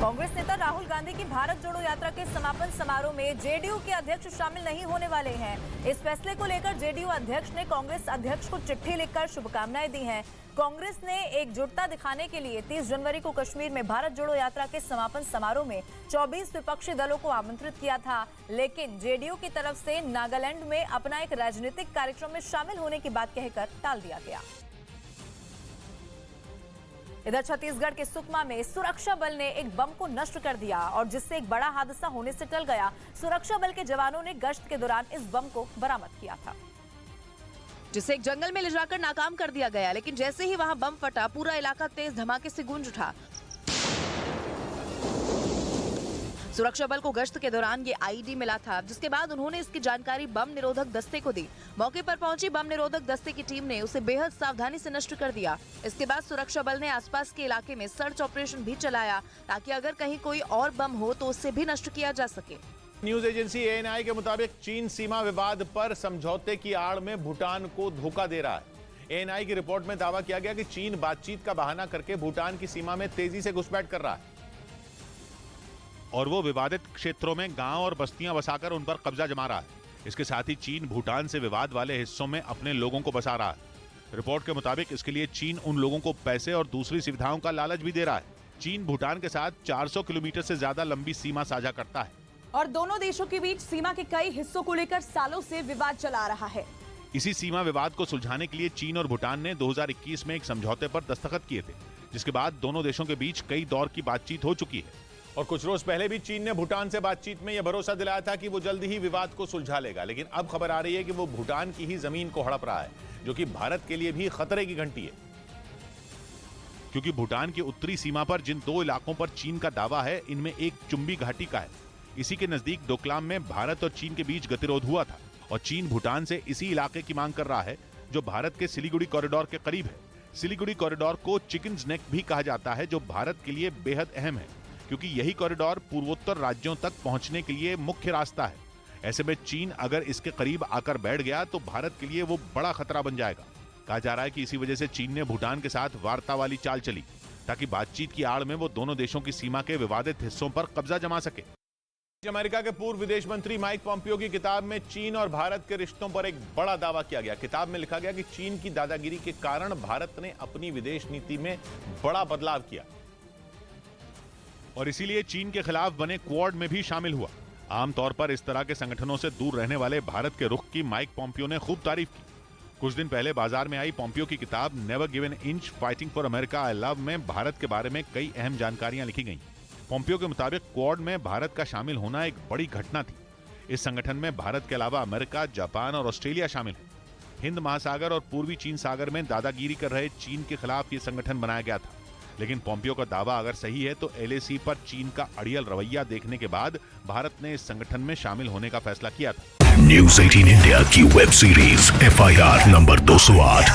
कांग्रेस नेता राहुल गांधी की भारत जोड़ो यात्रा के समापन समारोह में जेडीयू के अध्यक्ष शामिल नहीं होने वाले हैं। इस फैसले को लेकर जेडीयू अध्यक्ष ने कांग्रेस अध्यक्ष को चिट्ठी लिखकर शुभकामनाएं दी हैं। कांग्रेस ने एकजुटता दिखाने के लिए 30 जनवरी को कश्मीर में भारत जोड़ो यात्रा के समापन समारोह में 24 विपक्षी दलों को आमंत्रित किया था, लेकिन जेडीयू की तरफ से नागालैंड में अपना एक राजनीतिक कार्यक्रम में शामिल होने की बात कहकर टाल दिया गया। इधर छत्तीसगढ़ के सुकमा में सुरक्षा बल ने एक बम को नष्ट कर दिया और जिससे एक बड़ा हादसा होने से टल गया। सुरक्षा बल के जवानों ने गश्त के दौरान इस बम को बरामद किया था, जिसे एक जंगल में ले जाकर नाकाम कर दिया गया, लेकिन जैसे ही वहां बम फटा, पूरा इलाका तेज धमाके से गूंज उठा। सुरक्षा बल को गश्त के दौरान ये आईडी मिला था, जिसके बाद उन्होंने इसकी जानकारी बम निरोधक दस्ते को दी। मौके पर पहुंची बम निरोधक दस्ते की टीम ने उसे बेहद सावधानी से नष्ट कर दिया। इसके बाद सुरक्षा बल ने आसपास के इलाके में सर्च ऑपरेशन भी चलाया, ताकि अगर कहीं कोई और बम हो तो उससे भी नष्ट किया जा सके। न्यूज एजेंसी एएनआई के मुताबिक चीन सीमा विवाद पर समझौते की आड़ में भूटान को धोखा दे रहा है। एएनआई की रिपोर्ट में दावा किया गया कि चीन बातचीत का बहाना करके भूटान की सीमा में तेजी से घुसपैठ कर रहा है और वो विवादित क्षेत्रों में गांव और बस्तियां बसाकर उन पर कब्जा जमा रहा है। इसके साथ ही चीन भूटान से विवाद वाले हिस्सों में अपने लोगों को बसा रहा है। रिपोर्ट के मुताबिक इसके लिए चीन उन लोगों को पैसे और दूसरी सुविधाओं का लालच भी दे रहा है। चीन भूटान के साथ 400 किलोमीटर से ज्यादा लंबी सीमा साझा करता है और दोनों देशों के बीच सीमा के कई हिस्सों को लेकर सालों से विवाद चला रहा है। इसी सीमा विवाद को सुलझाने के लिए चीन और भूटान ने 2021 में एक समझौते पर दस्तखत किए थे, जिसके बाद दोनों देशों के बीच कई दौर की बातचीत हो चुकी है। और कुछ रोज पहले भी चीन ने भूटान से बातचीत में यह भरोसा दिलाया था कि वो जल्द ही विवाद को सुलझा लेगा, लेकिन अब खबर आ रही है कि वो भूटान की ही जमीन को हड़प रहा है, जो कि भारत के लिए भी खतरे की घंटी है। क्योंकि भूटान की उत्तरी सीमा पर जिन दो इलाकों पर चीन का दावा है, इनमें एक चुंबी घाटी का है। इसी के नजदीक डोकलाम में भारत और चीन के बीच गतिरोध हुआ था और चीन भूटान से इसी इलाके की मांग कर रहा है, जो भारत के सिलीगुड़ी कॉरिडोर के करीब है। सिलीगुड़ी कॉरिडोर को चिकन्स नेक भी कहा जाता है, जो भारत के लिए बेहद अहम है, क्योंकि यही कॉरिडोर पूर्वोत्तर राज्यों तक पहुंचने के लिए मुख्य रास्ता है। ऐसे में चीन अगर इसके करीब आकर बैठ गया तो भारत के लिए वो बड़ा खतरा बन जाएगा। कहा जा रहा है कि इसी वजह से चीन ने भूटान के साथ वार्ता वाली चाल चली, ताकि बातचीत की आड़ में वो दोनों देशों की सीमा के विवादित हिस्सों पर कब्जा जमा सके। अमेरिका के पूर्व विदेश मंत्री माइक पॉम्पियो की किताब में चीन और भारत के रिश्तों पर एक बड़ा दावा किया गया। किताब में लिखा गया कि चीन की दादागिरी के कारण भारत ने अपनी विदेश नीति में बड़ा बदलाव किया और इसीलिए चीन के खिलाफ बने क्वाड में भी शामिल हुआ। आमतौर पर इस तरह के संगठनों से दूर रहने वाले भारत के रुख की माइक पॉम्पियो ने खूब तारीफ की। कुछ दिन पहले बाजार में आई पॉम्पियो की किताब never give an inch fighting for America I love में भारत के बारे में कई अहम जानकारियां लिखी गईं। पॉम्पियो के मुताबिक क्वाड में भारत का शामिल होना एक बड़ी घटना थी। इस संगठन में भारत के अलावा अमेरिका, जापान और ऑस्ट्रेलिया शामिल है। हिंद महासागर और पूर्वी चीन सागर में दादागिरी कर रहे चीन के खिलाफ ये संगठन बनाया गया था। लेकिन पॉम्पियो का दावा अगर सही है तो LAC पर चीन का अड़ियल रवैया देखने के बाद भारत ने इस संगठन में शामिल होने का फैसला किया था। न्यूज़ 18 इंडिया की web series FIR number 208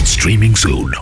streaming सून।